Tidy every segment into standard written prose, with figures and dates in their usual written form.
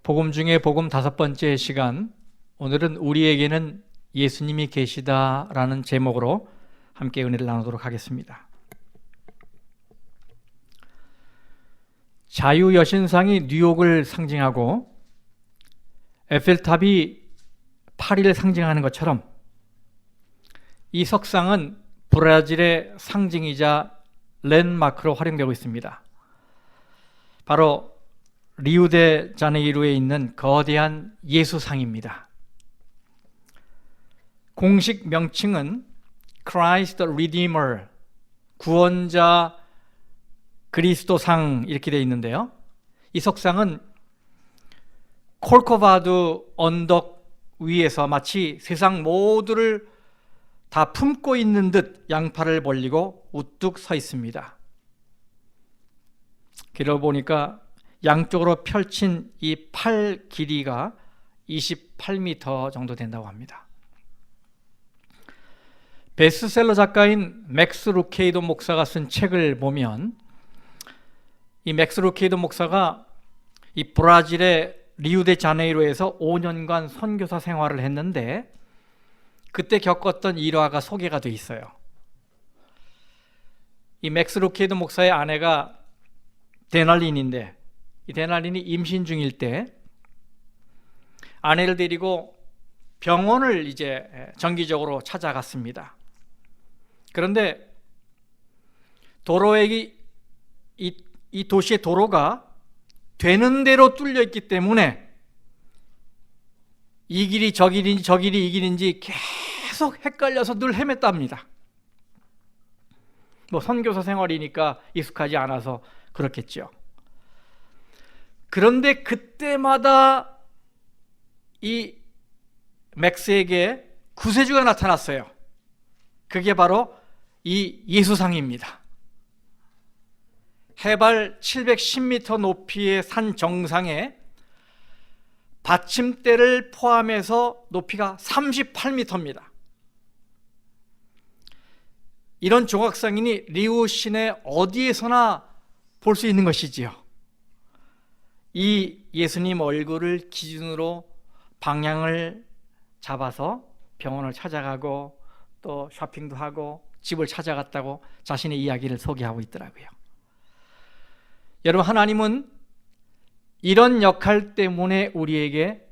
복음 중에 복음 5번째 시간, 오늘은 우리에게는 예수님이 계시다라는 제목으로 함께 은혜를 나누도록 하겠습니다. 자유여신상이 뉴욕을 상징하고 에펠탑이 파리를 상징하는 것처럼 이 석상은 브라질의 상징이자 랜드마크로 활용되고 있습니다. 바로 리우데자네이루에 있는 거대한 예수상입니다. 공식 명칭은 Christ the Redeemer, 구원자 그리스도상 이렇게 되어 있는데요. 이 석상은 콜코바두 언덕 위에서 마치 세상 모두를 다 품고 있는 듯 양팔을 벌리고 우뚝 서 있습니다. 길어 보니까 양쪽으로 펼친 이 팔 길이가 28m 정도 된다고 합니다. 베스트셀러 작가인 맥스 루케이도 목사가 쓴 책을 보면 이 맥스 루케이도 목사가 이 브라질의 리우데자네이루에서 5년간 선교사 생활을 했는데 그때 겪었던 일화가 소개가 돼 있어요. 이 맥스 루케이도 목사의 아내가 데날린인데 이 데날린이 임신 중일 때 아내를 데리고 병원을 이제 정기적으로 찾아갔습니다. 그런데 도로에 이 도시의 도로가 되는 대로 뚫려 있기 때문에 이 길이 저 길인지 저 길이 이 길인지 계속 헷갈려서 늘 헤맸답니다. 뭐 선교사 생활이니까 익숙하지 않아서 그렇겠죠. 그런데 그때마다 이 맥스에게 구세주가 나타났어요. 그게 바로 이 예수상입니다. 해발 710m 높이의 산 정상에 받침대를 포함해서 높이가 38m입니다. 이런 조각상인이 리우 시내 어디에서나 볼 수 있는 것이지요. 이 예수님 얼굴을 기준으로 방향을 잡아서 병원을 찾아가고 또 쇼핑도 하고 집을 찾아갔다고 자신의 이야기를 소개하고 있더라고요. 여러분, 하나님은 이런 역할 때문에 우리에게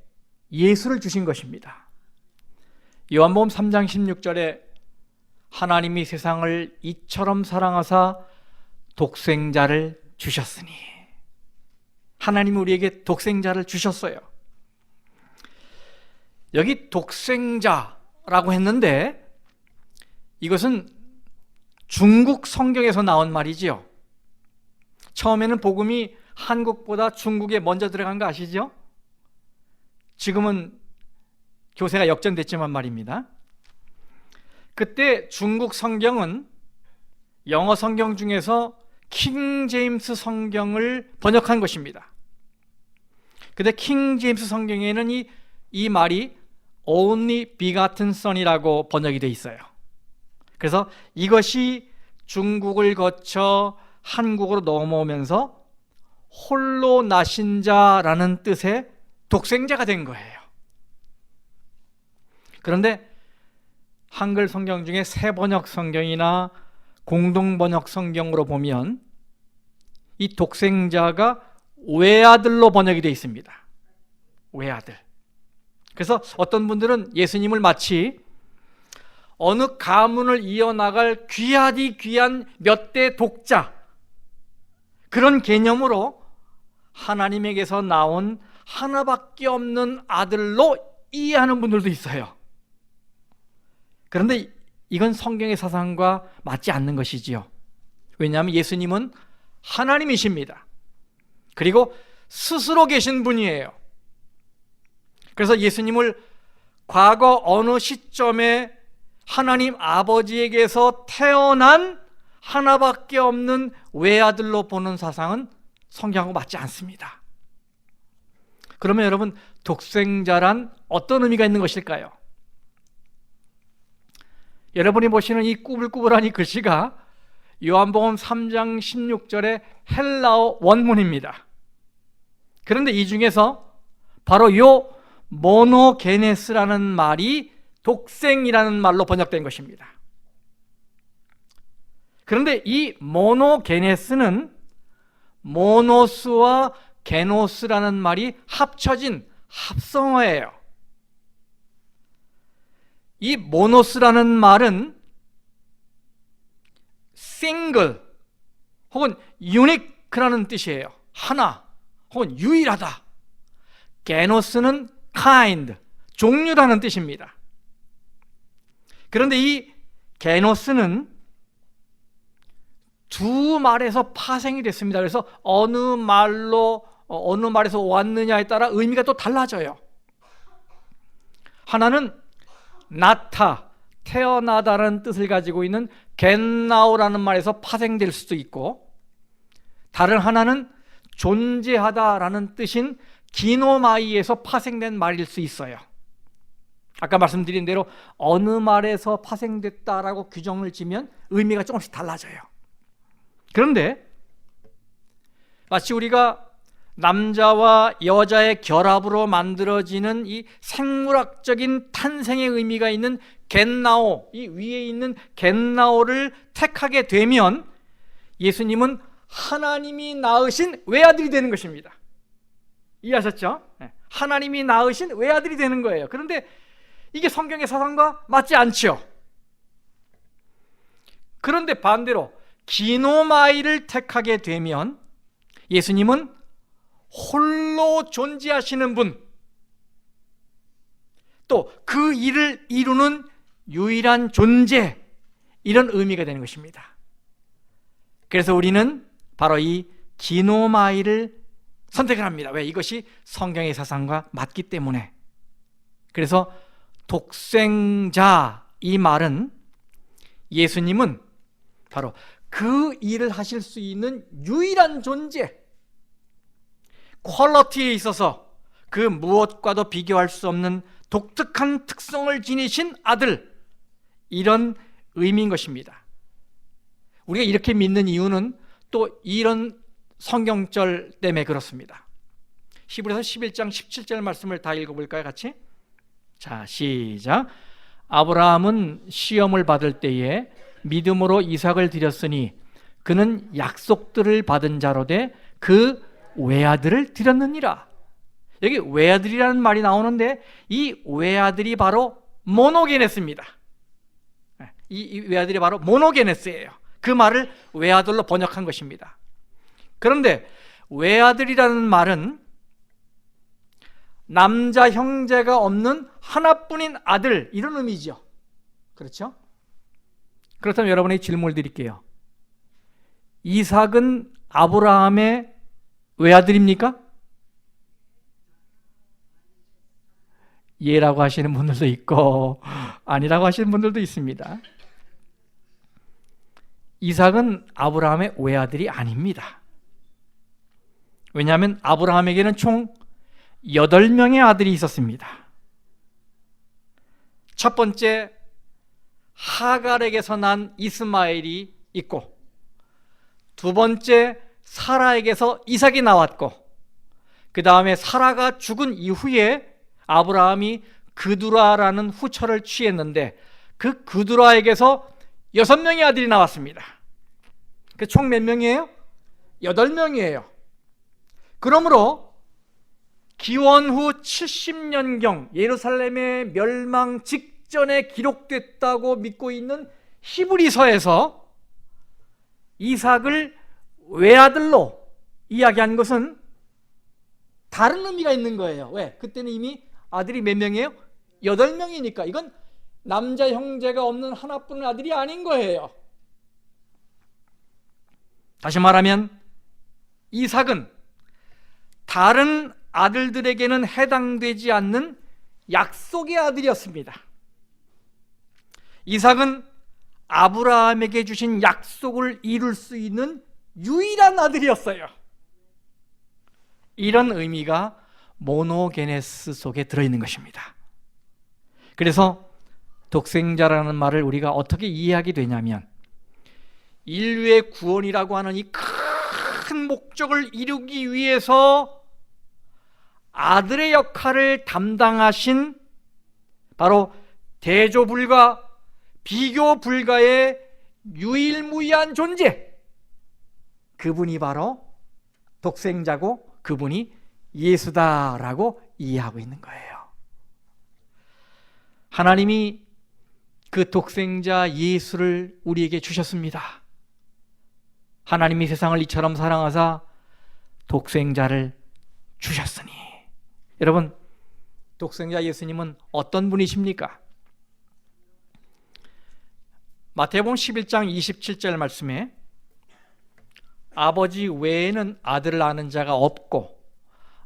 예수를 주신 것입니다. 요한복음 3장 16절에 하나님이 세상을 이처럼 사랑하사 독생자를 주셨으니, 하나님이 우리에게 독생자를 주셨어요. 여기 독생자라고 했는데 이것은 중국 성경에서 나온 말이지요. 처음에는 복음이 한국보다 중국에 먼저 들어간 거 아시죠? 지금은 교세가 역전됐지만 말입니다. 그때 중국 성경은 영어 성경 중에서 킹 제임스 성경을 번역한 것입니다. 근데 킹 제임스 성경에는 이 말이 only begotten son이라고 번역이 되어 있어요. 그래서 이것이 중국을 거쳐 한국으로 넘어오면서 홀로 나신 자라는 뜻의 독생자가 된 거예요. 그런데 한글 성경 중에 새번역 성경이나 공동번역 성경으로 보면 이 독생자가 외아들로 번역이 되어 있습니다. 외아들. 그래서 어떤 분들은 예수님을 마치 어느 가문을 이어나갈 귀하디 귀한 몇 대 독자, 그런 개념으로 하나님에게서 나온 하나밖에 없는 아들로 이해하는 분들도 있어요. 그런데 이건 성경의 사상과 맞지 않는 것이지요. 왜냐하면 예수님은 하나님이십니다. 그리고 스스로 계신 분이에요. 그래서 예수님을 과거 어느 시점에 하나님 아버지에게서 태어난 하나밖에 없는 외아들로 보는 사상은 성경하고 맞지 않습니다. 그러면 여러분, 독생자란 어떤 의미가 있는 것일까요? 여러분이 보시는 이 꾸불꾸불한 이 글씨가 요한복음 3장 16절의 헬라어 원문입니다. 그런데 이 중에서 바로 요 모노게네스라는 말이 독생이라는 말로 번역된 것입니다. 그런데 이 모노게네스는 모노스와 게노스라는 말이 합쳐진 합성어예요. 이 모노스라는 말은 싱글 혹은 유니크라는 뜻이에요. 하나 혹은 유일하다. 게노스는 kind, 종류라는 뜻입니다. 그런데 이 게노스는 두 말에서 파생이 됐습니다. 그래서 어느 말에서 왔느냐에 따라 의미가 또 달라져요. 하나는 나타, 태어나다라는 뜻을 가지고 있는 겟나오라는 말에서 파생될 수도 있고, 다른 하나는 존재하다라는 뜻인 기노마이에서 파생된 말일 수 있어요. 아까 말씀드린 대로 어느 말에서 파생됐다라고 규정을 지면 의미가 조금씩 달라져요. 그런데 마치 우리가 남자와 여자의 결합으로 만들어지는 이 생물학적인 탄생의 의미가 있는 겟나오, 이 위에 있는 겟나오를 택하게 되면 예수님은 하나님이 낳으신 외아들이 되는 것입니다. 이해하셨죠? 하나님이 낳으신 외아들이 되는 거예요. 그런데 이게 성경의 사상과 맞지 않죠. 그런데 반대로 기노마이를 택하게 되면 예수님은 홀로 존재하시는 분, 또 그 일을 이루는 유일한 존재, 이런 의미가 되는 것입니다. 그래서 우리는 바로 이 기노마이를 선택을 합니다. 왜? 이것이 성경의 사상과 맞기 때문에. 그래서 독생자, 이 말은 예수님은 바로 그 일을 하실 수 있는 유일한 존재, 퀄리티에 있어서 그 무엇과도 비교할 수 없는 독특한 특성을 지니신 아들, 이런 의미인 것입니다. 우리가 이렇게 믿는 이유는 또 이런 성경절 때문에 그렇습니다. 히브리서 11장 17절 말씀을 다 읽어볼까요? 같이? 자, 시작. 아브라함은 시험을 받을 때에 믿음으로 이삭을 드렸으니 그는 약속들을 받은 자로 돼 그 외아들을 드렸느니라. 여기 외아들이라는 말이 나오는데 이 외아들이 바로 모노게네스입니다. 이 외아들이 바로 모노게네스예요. 그 말을 외아들로 번역한 것입니다. 그런데 외아들이라는 말은 남자 형제가 없는 하나뿐인 아들, 이런 의미죠. 그렇죠? 그렇다면 여러분에게 질문을 드릴게요. 이삭은 아브라함의 외아들입니까? 예라고 하시는 분들도 있고 아니라고 하시는 분들도 있습니다. 이삭은 아브라함의 외아들이 아닙니다. 왜냐하면 아브라함에게는 총 8명의 아들이 있었습니다. 첫 번째, 하갈에게서 난 이스마엘이 있고, 두 번째, 사라에게서 이삭이 나왔고, 그 다음에 사라가 죽은 이후에 아브라함이 그두라라는 후처를 취했는데 그 그두라에게서 6명의 아들이 나왔습니다. 총 몇 명이에요? 8명이에요. 그러므로 기원 후 70년경 예루살렘의 멸망 직전에 기록됐다고 믿고 있는 히브리서에서 이삭을 외아들로 이야기한 것은 다른 의미가 있는 거예요. 왜? 그때는 이미 아들이 몇 명이에요? 8명이니까 이건 남자 형제가 없는 하나뿐인 아들이 아닌 거예요. 다시 말하면 이삭은 다른 아들들에게는 해당되지 않는 약속의 아들이었습니다. 이삭은 아브라함에게 주신 약속을 이룰 수 있는 유일한 아들이었어요. 이런 의미가 모노게네스 속에 들어있는 것입니다. 그래서 독생자라는 말을 우리가 어떻게 이해하게 되냐면 인류의 구원이라고 하는 이 큰 목적을 이루기 위해서 아들의 역할을 담당하신 바로 대조 불가, 비교 불가의 유일무이한 존재, 그분이 바로 독생자고 그분이 예수다라고 이해하고 있는 거예요. 하나님이 그 독생자 예수를 우리에게 주셨습니다. 하나님이 세상을 이처럼 사랑하사 독생자를 주셨으니. 여러분, 독생자 예수님은 어떤 분이십니까? 마태복음 11장 27절 말씀에 아버지 외에는 아들을 아는 자가 없고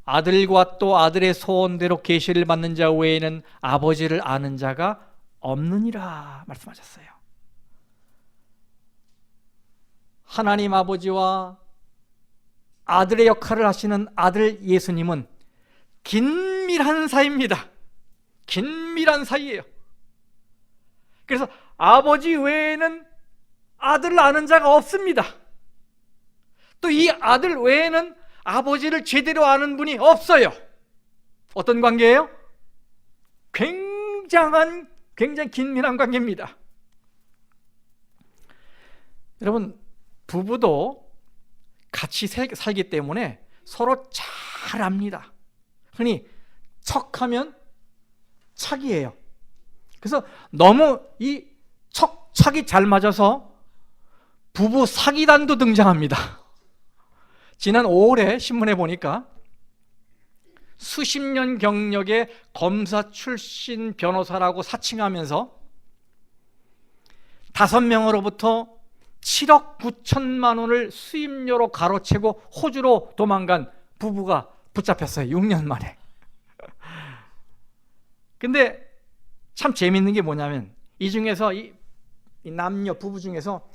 아들과 또 아들의 소원대로 계시를 받는 자 외에는 아버지를 아는 자가 없느니라 말씀하셨어요. 하나님 아버지와 아들의 역할을 하시는 아들 예수님은 긴밀한 사이입니다. 긴밀한 사이예요. 그래서 아버지 외에는 아들을 아는 자가 없습니다. 또 이 아들 외에는 아버지를 제대로 아는 분이 없어요. 어떤 관계예요? 굉장히 긴밀한 관계입니다. 여러분, 부부도 같이 살기 때문에 서로 잘 압니다. 흔히 척하면 착이에요. 그래서 너무 이 척이 잘 맞아서 부부 사기단도 등장합니다. 지난 5월에 신문에 보니까 수십 년 경력의 검사 출신 변호사라고 사칭하면서 5명으로부터 7억 9천만 원을 수임료로 가로채고 호주로 도망간 부부가 붙잡혔어요. 6년 만에. 근데 참 재밌는 게 뭐냐면 이 중에서 이 남녀 부부 중에서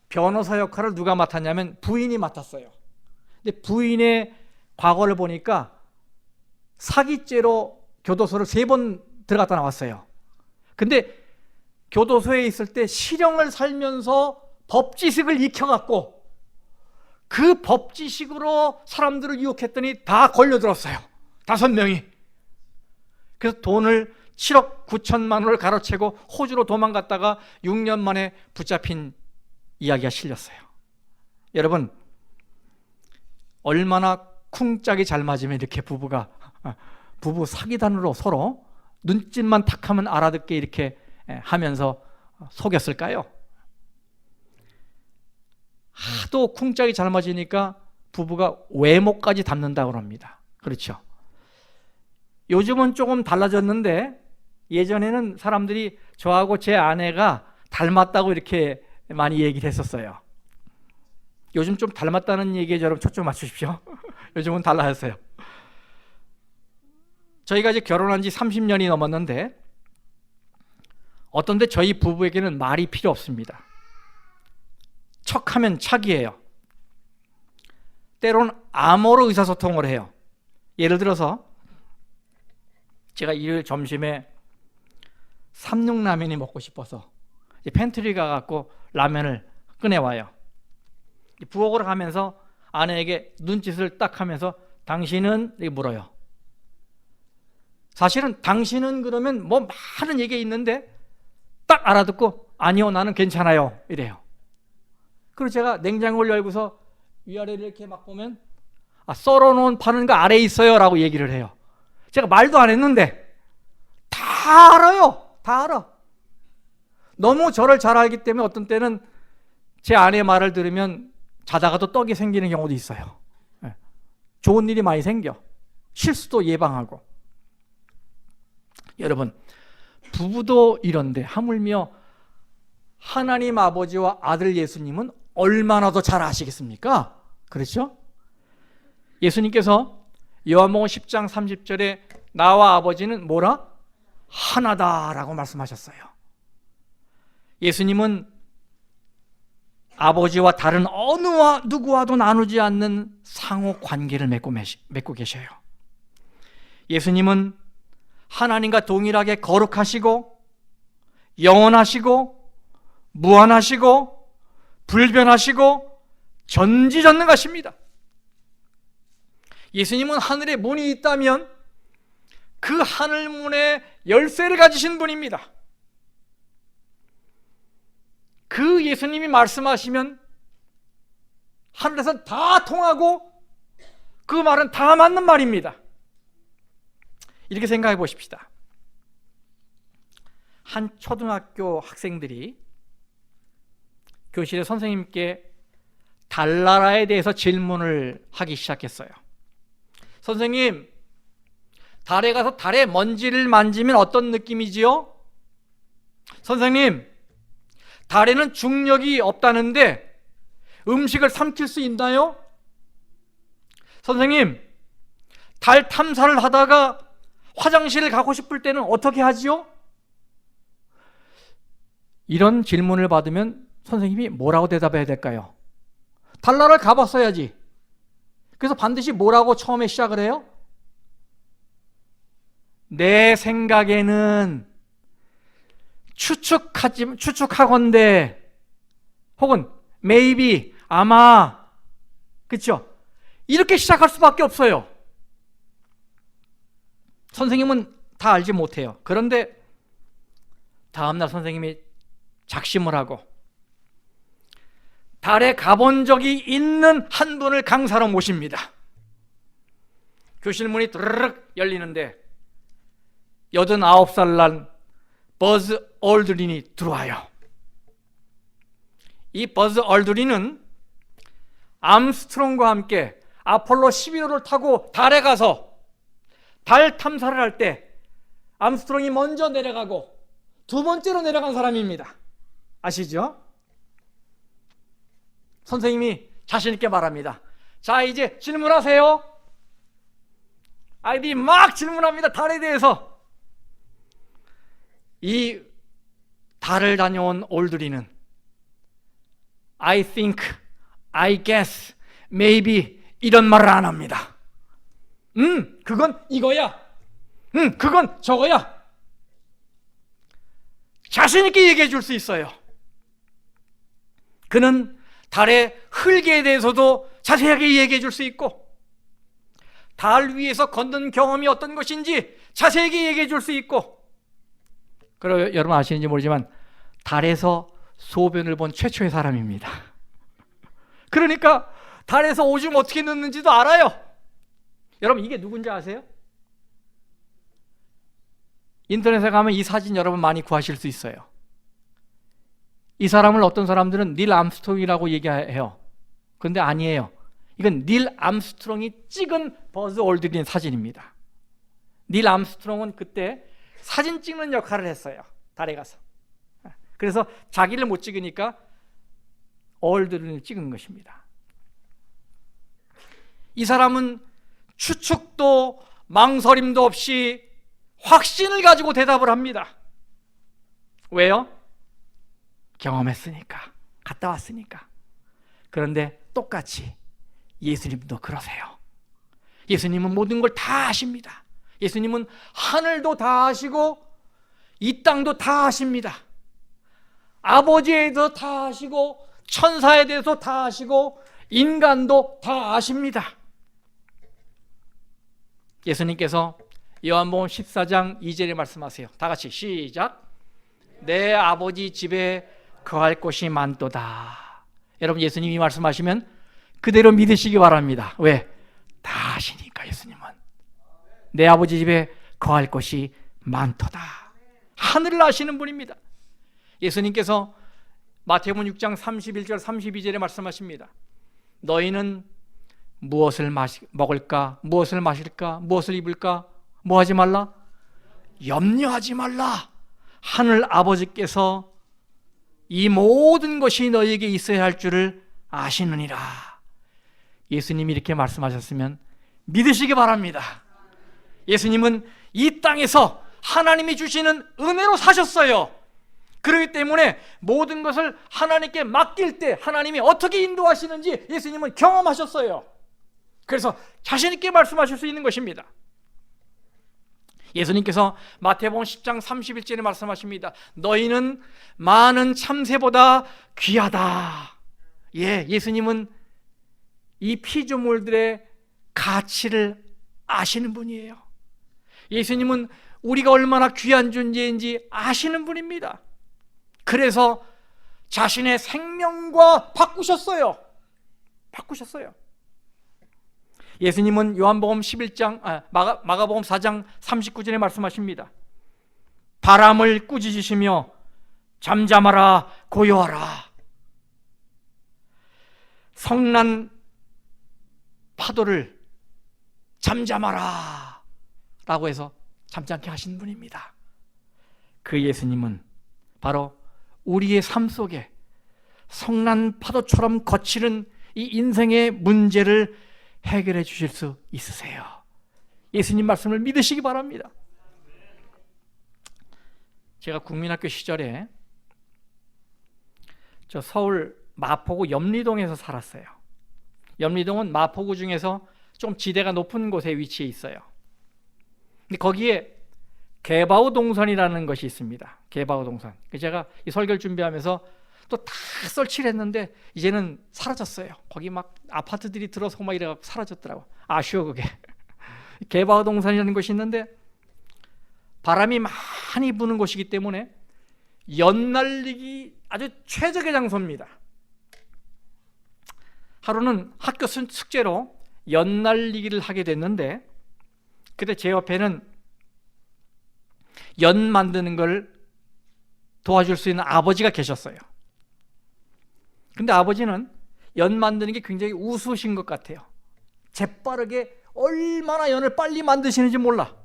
변호사 역할을 누가 맡았냐면 부인이 맡았어요. 근데 부인의 과거를 보니까 사기죄로 교도소를 3번 들어갔다 나왔어요. 근데 교도소에 있을 때 실형을 살면서 법지식을 익혀갖고 그 법지식으로 사람들을 유혹했더니 다 걸려들었어요. 5명이. 그래서 돈을 7억 9천만 원을 가로채고 호주로 도망갔다가 6년 만에 붙잡힌 이야기가 실렸어요. 여러분, 얼마나 쿵짝이 잘 맞으면 이렇게 부부 사기단으로 서로 눈짓만 탁 하면 알아듣게 이렇게 하면서 속였을까요? 하도 쿵짝이 잘 맞으니까 부부가 외모까지 닮는다고 합니다. 그렇죠? 요즘은 조금 달라졌는데 예전에는 사람들이 저하고 제 아내가 닮았다고 이렇게 많이 얘기를 했었어요. 요즘 좀 닮았다는 얘기에 여러분 초점 맞추십시오. 요즘은 달라졌어요. 저희가 이제 결혼한 지 30년이 넘었는데 어떤데 저희 부부에게는 말이 필요 없습니다. 척하면 착이에요. 때로는 암호로 의사소통을 해요. 예를 들어서 제가 일요일 점심에 삼육라면이 먹고 싶어서 팬트리 가갖고 라면을 꺼내와요. 부엌으로 가면서 아내에게 눈짓을 딱 하면서 당신은? 이렇게 물어요. 사실은 당신은 그러면 뭐 많은 얘기가 있는데 딱 알아듣고 아니요 나는 괜찮아요 이래요. 그리고 제가 냉장고를 열고서 위아래를 이렇게 막 보면 썰어놓은 파는 거 아래에 있어요 라고 얘기를 해요. 제가 말도 안 했는데 다 알아요. 다 알아. 너무 저를 잘 알기 때문에 어떤 때는 제 아내의 말을 들으면 자다가도 떡이 생기는 경우도 있어요. 좋은 일이 많이 생겨. 실수도 예방하고. 여러분, 부부도 이런데 하물며 하나님 아버지와 아들 예수님은 얼마나 더 잘 아시겠습니까? 그렇죠? 예수님께서 요한복음 10장 30절에 나와 아버지는 뭐라? 하나다라고 말씀하셨어요. 예수님은 아버지와 다른 어느 누구와도 나누지 않는 상호 관계를 맺고 계셔요. 예수님은 하나님과 동일하게 거룩하시고 영원하시고 무한하시고 불변하시고 전지전능하십니다. 예수님은 하늘에 문이 있다면 그 하늘문의 열쇠를 가지신 분입니다. 그 예수님이 말씀하시면 하늘에서 다 통하고 그 말은 다 맞는 말입니다. 이렇게 생각해 보십시다. 한 초등학교 학생들이 교실에 선생님께 달나라에 대해서 질문을 하기 시작했어요. 선생님, 달에 가서 달의 먼지를 만지면 어떤 느낌이지요? 선생님, 달에는 중력이 없다는데 음식을 삼킬 수 있나요? 선생님, 달 탐사를 하다가 화장실을 가고 싶을 때는 어떻게 하지요? 이런 질문을 받으면 선생님이 뭐라고 대답해야 될까요? 달나라를 가봤어야지. 그래서 반드시 뭐라고 처음에 시작을 해요? 내 생각에는 추측하건대 혹은 maybe 아마, 그렇죠? 이렇게 시작할 수밖에 없어요. 선생님은 다 알지 못해요. 그런데 다음날 선생님이 작심을 하고 달에 가본 적이 있는 한 분을 강사로 모십니다. 교실 문이 드르륵 열리는데 89살 난 버즈 올드린이 들어와요. 이 버즈 올드린은 암스트롱과 함께 아폴로 11호를 타고 달에 가서 달 탐사를 할 때 암스트롱이 먼저 내려가고 두 번째로 내려간 사람입니다. 아시죠? 선생님이 자신 있게 말합니다. 자, 이제 질문하세요. 아이들이 막 질문합니다. 달에 대해서. 이 달을 다녀온 올드리는 I think, I guess, maybe 이런 말을 안 합니다. 그건 이거야. 그건 저거야. 자신 있게 얘기해 줄 수 있어요. 그는 달의 흙에 대해서도 자세하게 얘기해 줄 수 있고 달 위에서 걷는 경험이 어떤 것인지 자세하게 얘기해 줄 수 있고, 그리고 여러분 아시는지 모르지만 달에서 소변을 본 최초의 사람입니다. 그러니까 달에서 오줌 어떻게 넣는지도 알아요. 여러분 이게 누군지 아세요? 인터넷에 가면 이 사진 여러분 많이 구하실 수 있어요. 이 사람을 어떤 사람들은 닐 암스트롱이라고 얘기해요. 그런데 아니에요. 이건 닐 암스트롱이 찍은 버즈 올드린 사진입니다. 닐 암스트롱은 그때 사진 찍는 역할을 했어요. 달에 가서. 그래서 자기를 못 찍으니까 올드린을 찍은 것입니다. 이 사람은 추측도 망설임도 없이 확신을 가지고 대답을 합니다. 왜요? 경험했으니까, 갔다 왔으니까. 그런데 똑같이 예수님도 그러세요. 예수님은 모든 걸 다 아십니다. 예수님은 하늘도 다 아시고 이 땅도 다 아십니다. 아버지에 대해서 다 아시고 천사에 대해서 다 아시고 인간도 다 아십니다. 예수님께서 요한복음 14장 2절에 말씀하세요. 다 같이 시작. 내 아버지 집에 거할 곳이 많도다. 여러분 예수님이 말씀하시면 그대로 믿으시기 바랍니다. 왜? 다 아시니까. 예수님은 내 아버지 집에 거할 곳이 많도다. 하늘을 아시는 분입니다. 예수님께서 마태복음 6장 31절 32절에 말씀하십니다. 너희는 무엇을 먹을까? 무엇을 마실까? 무엇을 입을까? 뭐 하지 말라? 염려하지 말라. 하늘 아버지께서 이 모든 것이 너희에게 있어야 할 줄을 아시느니라. 예수님이 이렇게 말씀하셨으면 믿으시기 바랍니다. 예수님은 이 땅에서 하나님이 주시는 은혜로 사셨어요. 그렇기 때문에 모든 것을 하나님께 맡길 때 하나님이 어떻게 인도하시는지 예수님은 경험하셨어요. 그래서 자신 있게 말씀하실 수 있는 것입니다. 예수님께서 마태복음 10장 31절에 말씀하십니다. 너희는 많은 참새보다 귀하다. 예수님은 이 피조물들의 가치를 아시는 분이에요. 예수님은 우리가 얼마나 귀한 존재인지 아시는 분입니다. 그래서 자신의 생명과 바꾸셨어요. 예수님은 요한복음 11장, 마가복음 4장 39절에 말씀하십니다. 바람을 꾸짖으시며 잠잠하라 고요하라. 성난 파도를 잠잠하라 라고 해서 잠잠케 하신 분입니다. 그 예수님은 바로 우리의 삶 속에 성난 파도처럼 거치는 이 인생의 문제를 해결해 주실 수 있으세요. 예수님 말씀을 믿으시기 바랍니다. 제가 국민학교 시절에 저 서울 마포구 염리동에서 살았어요. 염리동은 마포구 중에서 좀 지대가 높은 곳에 위치해 있어요. 근데 거기에 개바우 동선이라는 것이 있습니다. 개바우 동선. 제가 이 설교를 준비하면서 또 다 설치를 했는데 이제는 사라졌어요. 거기 막 아파트들이 들어서 막 이래 사라졌더라고. 아쉬워 그게. 개바우 동선이라는 곳이 있는데 바람이 많이 부는 곳이기 때문에 연날리기 아주 최적의 장소입니다. 하루는 학교 숙제로 연날리기를 하게 됐는데 그때 제 옆에는 연 만드는 걸 도와줄 수 있는 아버지가 계셨어요. 근데 아버지는 연 만드는 게 굉장히 우수신 것 같아요. 재빠르게 얼마나 연을 빨리 만드시는지 몰라.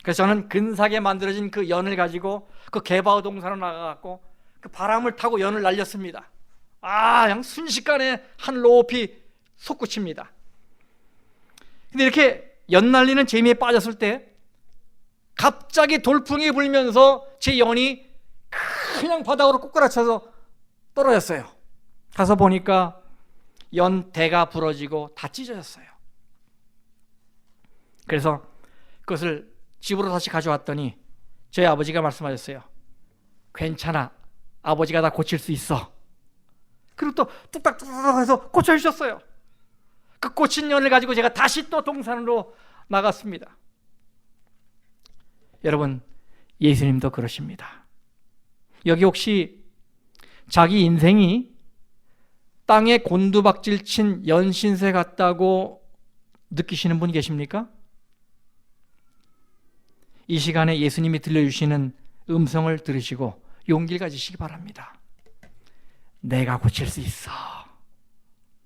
그래서 저는 근사하게 만들어진 그 연을 가지고 그 개바우 동산으로 나가갖고 그 바람을 타고 연을 날렸습니다. 그냥 순식간에 한 높이 솟구칩니다. 근데 이렇게 연 날리는 재미에 빠졌을 때 갑자기 돌풍이 불면서 제 연이 그냥 바닥으로 꼬꾸라쳐서 떨어졌어요. 가서 보니까 연대가 부러지고 다 찢어졌어요. 그래서 그것을 집으로 다시 가져왔더니 저희 아버지가 말씀하셨어요. 괜찮아, 아버지가 다 고칠 수 있어. 그리고 또 뚝딱뚝딱 해서 고쳐주셨어요. 그 고친 연을 가지고 제가 다시 또 동산으로 나갔습니다. 여러분, 예수님도 그러십니다. 여기 혹시 자기 인생이 땅에 곤두박질 친 연신새 같다고 느끼시는 분 계십니까? 이 시간에 예수님이 들려주시는 음성을 들으시고 용기를 가지시기 바랍니다. 내가 고칠 수 있어.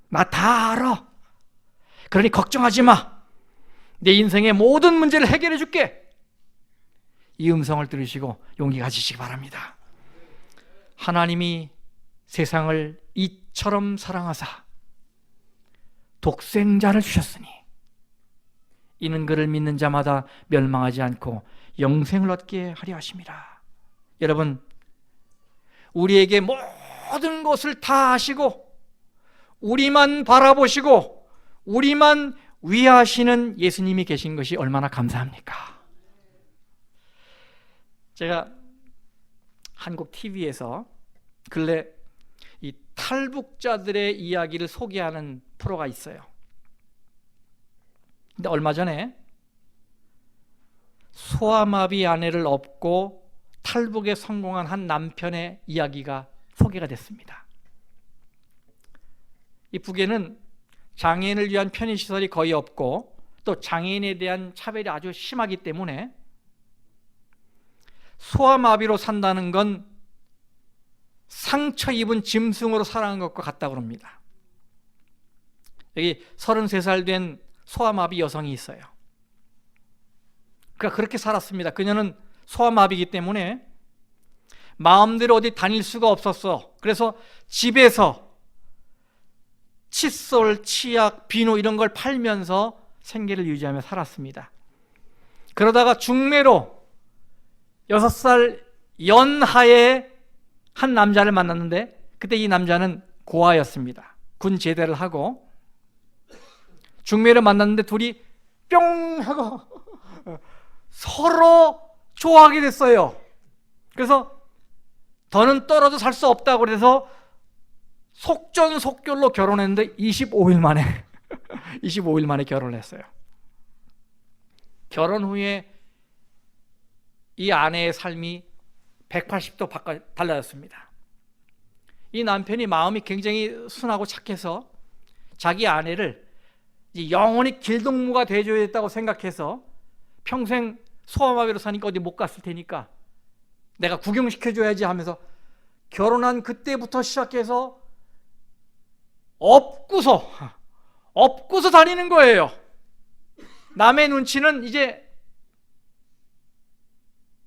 나 다 알아. 그러니 걱정하지 마. 내 인생의 모든 문제를 해결해 줄게. 이 음성을 들으시고 용기 가지시기 바랍니다. 하나님이 세상을 이처럼 사랑하사 독생자를 주셨으니 이는 그를 믿는 자마다 멸망하지 않고 영생을 얻게 하려 하심이라. 여러분, 우리에게 모든 것을 다 아시고 우리만 바라보시고 우리만 위하시는 예수님이 계신 것이 얼마나 감사합니까? 제가 한국 TV에서 근래 이 탈북자들의 이야기를 소개하는 프로가 있어요. 근데 얼마 전에 소아마비 아내를 업고 탈북에 성공한 한 남편의 이야기가 소개가 됐습니다. 이 북에는 장애인을 위한 편의시설이 거의 없고 또 장애인에 대한 차별이 아주 심하기 때문에 소아마비로 산다는 건 상처 입은 짐승으로 살아가는 것과 같다고 합니다. 여기 33살 된 소아마비 여성이 있어요. 그러니까 그렇게 살았습니다. 그녀는 소아마비이기 때문에 마음대로 어디 다닐 수가 없었어. 그래서 집에서 칫솔, 치약, 비누 이런 걸 팔면서 생계를 유지하며 살았습니다. 그러다가 중매로 6살 연하의 한 남자를 만났는데 그때 이 남자는 고아였습니다. 군 제대를 하고 중매를 만났는데 둘이 뿅 하고 서로 좋아하게 됐어요. 그래서 더는 떨어져 살 수 없다고 그래서 속전속결로 결혼했는데 25일 만에 결혼을 했어요. 결혼 후에 이 아내의 삶이 180도 달라졌습니다. 이 남편이 마음이 굉장히 순하고 착해서 자기 아내를 영원히 길동무가 돼줘야겠다고 생각해서 평생 소아마비로 사니까 어디 못 갔을 테니까 내가 구경시켜줘야지 하면서 결혼한 그때부터 시작해서 업고서 다니는 거예요. 남의 눈치는 이제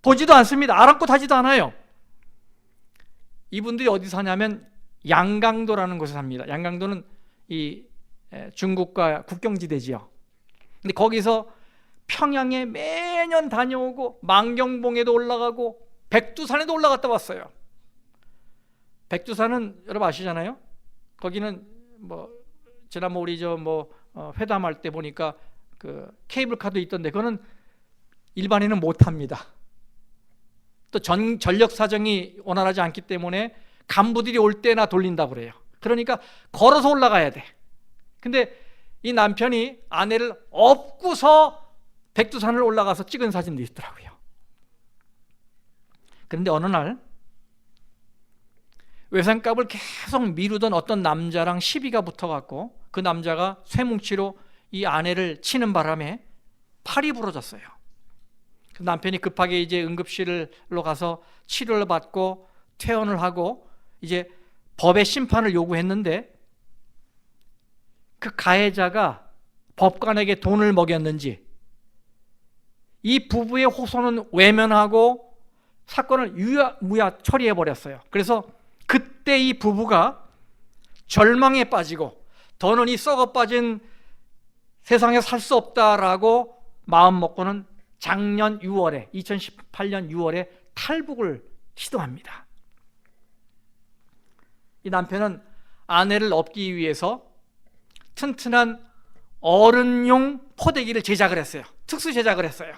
보지도 않습니다. 아랑곳하지도 않아요. 이분들이 어디 사냐면 양강도라는 곳에 삽니다. 양강도는 이 중국과 국경지대지요. 근데 거기서 평양에 매년 다녀오고 망경봉에도 올라가고 백두산에도 올라갔다 왔어요. 백두산은 여러분 아시잖아요. 거기는 뭐 지난번 우리 회담할 때 보니까 그 케이블카도 있던데 그거는 일반인은 못 합니다. 또 전력 사정이 원활하지 않기 때문에 간부들이 올 때나 돌린다고 그래요. 그러니까 걸어서 올라가야 돼. 근데 이 남편이 아내를 업고서 백두산을 올라가서 찍은 사진도 있더라고요. 그런데 어느 날 외상값을 계속 미루던 어떤 남자랑 시비가 붙어갖고 그 남자가 쇠뭉치로 이 아내를 치는 바람에 팔이 부러졌어요. 그 남편이 급하게 이제 응급실로 가서 치료를 받고 퇴원을 하고 이제 법의 심판을 요구했는데 그 가해자가 법관에게 돈을 먹였는지 이 부부의 호소는 외면하고 사건을 유야무야 처리해버렸어요. 그래서 그때 이 부부가 절망에 빠지고 더는 이 썩어빠진 세상에 살 수 없다라고 마음 먹고는 작년 6월에 2018년 6월에 탈북을 시도합니다. 이 남편은 아내를 업기 위해서 튼튼한 어른용 포대기를 제작을 했어요. 특수 제작을 했어요.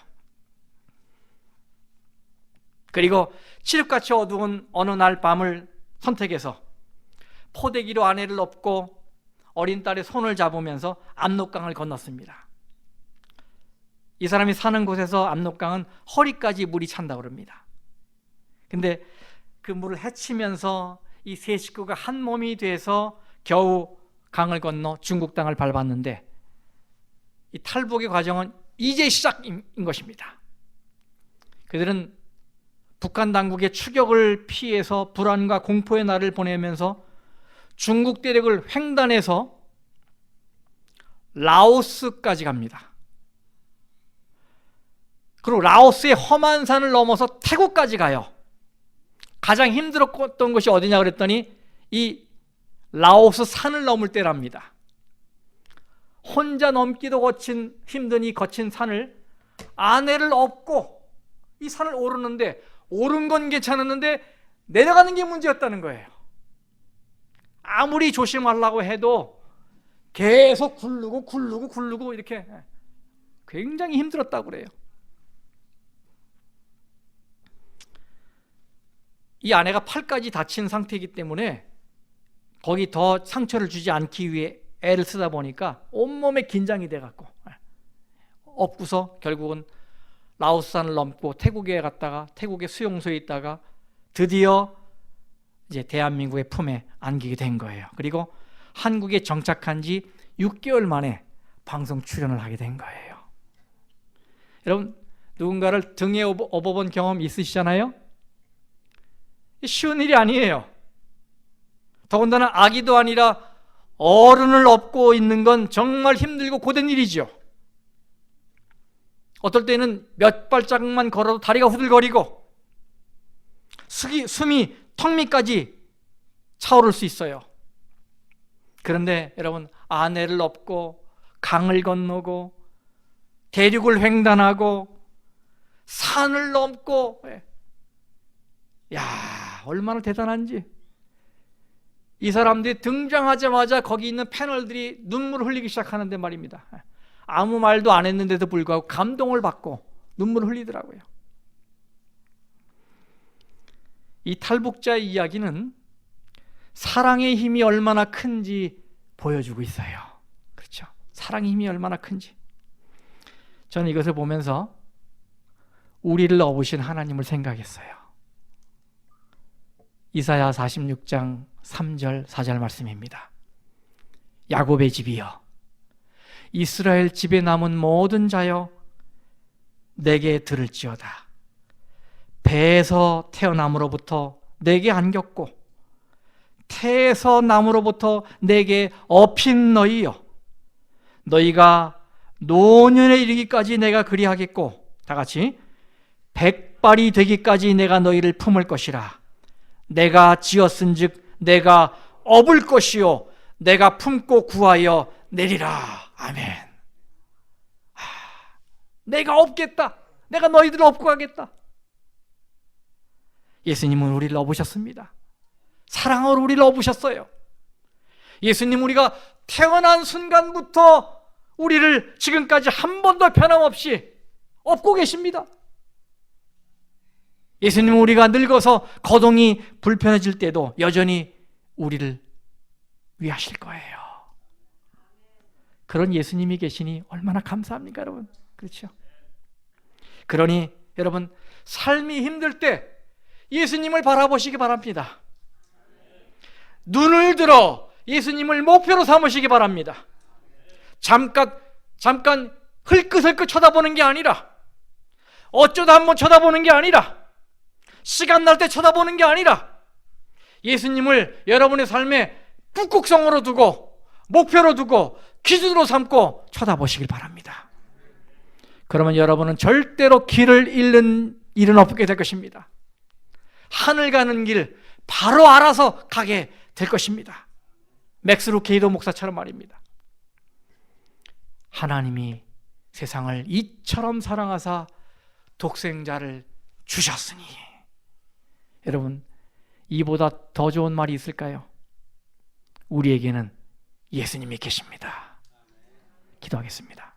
그리고 칠흑같이 어두운 어느 날 밤을 선택해서 포대기로 아내를 업고 어린 딸의 손을 잡으면서 압록강을 건넜습니다. 이 사람이 사는 곳에서 압록강은 허리까지 물이 찬다고 합니다. 근데 그 물을 헤치면서 이 세 식구가 한 몸이 돼서 겨우 강을 건너 중국 땅을 밟았는데 이 탈북의 과정은 이제 시작인 것입니다. 그들은 북한 당국의 추격을 피해서 불안과 공포의 날을 보내면서 중국 대륙을 횡단해서 라오스까지 갑니다. 그리고 라오스의 험한 산을 넘어서 태국까지 가요. 가장 힘들었던 것이 어디냐 그랬더니 이 라오스 산을 넘을 때랍니다. 혼자 넘기도 힘든 이 거친 산을 아내를 업고 이 산을 오르는데 오른 건 괜찮았는데 내려가는 게 문제였다는 거예요. 아무리 조심하려고 해도 계속 굴르고 이렇게 굉장히 힘들었다고 그래요. 이 아내가 팔까지 다친 상태이기 때문에 거기 더 상처를 주지 않기 위해 애를 쓰다 보니까 온몸에 긴장이 돼갖고 업고서 결국은 라오스산을 넘고 태국에 갔다가 태국의 수용소에 있다가 드디어 이제 대한민국의 품에 안기게 된 거예요. 그리고 한국에 정착한 지 6개월 만에 방송 출연을 하게 된 거예요. 여러분 누군가를 등에 업어본 경험 있으시잖아요? 쉬운 일이 아니에요. 더군다나 아기도 아니라 어른을 업고 있는 건 정말 힘들고 고된 일이죠. 어떨 때는 몇 발짝만 걸어도 다리가 후들거리고 숨이 턱 밑까지 차오를 수 있어요. 그런데 여러분 아내를 업고 강을 건너고 대륙을 횡단하고 산을 넘고 야 얼마나 대단한지. 이 사람들이 등장하자마자 거기 있는 패널들이 눈물을 흘리기 시작하는데 말입니다. 아무 말도 안 했는데도 불구하고 감동을 받고 눈물을 흘리더라고요. 이 탈북자의 이야기는 사랑의 힘이 얼마나 큰지 보여주고 있어요. 그렇죠? 사랑의 힘이 얼마나 큰지. 저는 이것을 보면서 우리를 업으신 하나님을 생각했어요. 이사야 46장 3절 4절 말씀입니다. 야곱의 집이여, 이스라엘 집에 남은 모든 자여, 내게 들을지어다. 배에서 태어남으로부터 내게 안겼고 태에서 남으로부터 내게 업힌 너희여, 너희가 노년에 이르기까지 내가 그리하겠고, 다 같이, 백발이 되기까지 내가 너희를 품을 것이라. 내가 지었은즉 내가 업을 것이요 내가 품고 구하여 내리라. 아멘. 내가 업겠다. 내가 너희들을 업고 가겠다. 예수님은 우리를 업으셨습니다. 사랑으로 우리를 업으셨어요. 예수님, 우리가 태어난 순간부터 우리를 지금까지 한 번도 변함없이 업고 계십니다. 예수님은 우리가 늙어서 거동이 불편해질 때도 여전히 우리를 위하실 거예요. 그런 예수님이 계시니 얼마나 감사합니까, 여러분? 그렇죠? 그러니 여러분, 삶이 힘들 때 예수님을 바라보시기 바랍니다. 눈을 들어 예수님을 목표로 삼으시기 바랍니다. 잠깐 흘끗흘끗 쳐다보는 게 아니라, 어쩌다 한번 쳐다보는 게 아니라, 시간 날 때 쳐다보는 게 아니라, 예수님을 여러분의 삶의 북극성으로 두고, 목표로 두고, 기준으로 삼고 쳐다보시길 바랍니다. 그러면 여러분은 절대로 길을 잃는 일은 없게 될 것입니다. 하늘 가는 길 바로 알아서 가게 될 것입니다. 맥스 루케이도 목사처럼 말입니다. 하나님이 세상을 이처럼 사랑하사 독생자를 주셨으니. 여러분, 이보다 더 좋은 말이 있을까요? 우리에게는 예수님이 계십니다. 기도하겠습니다.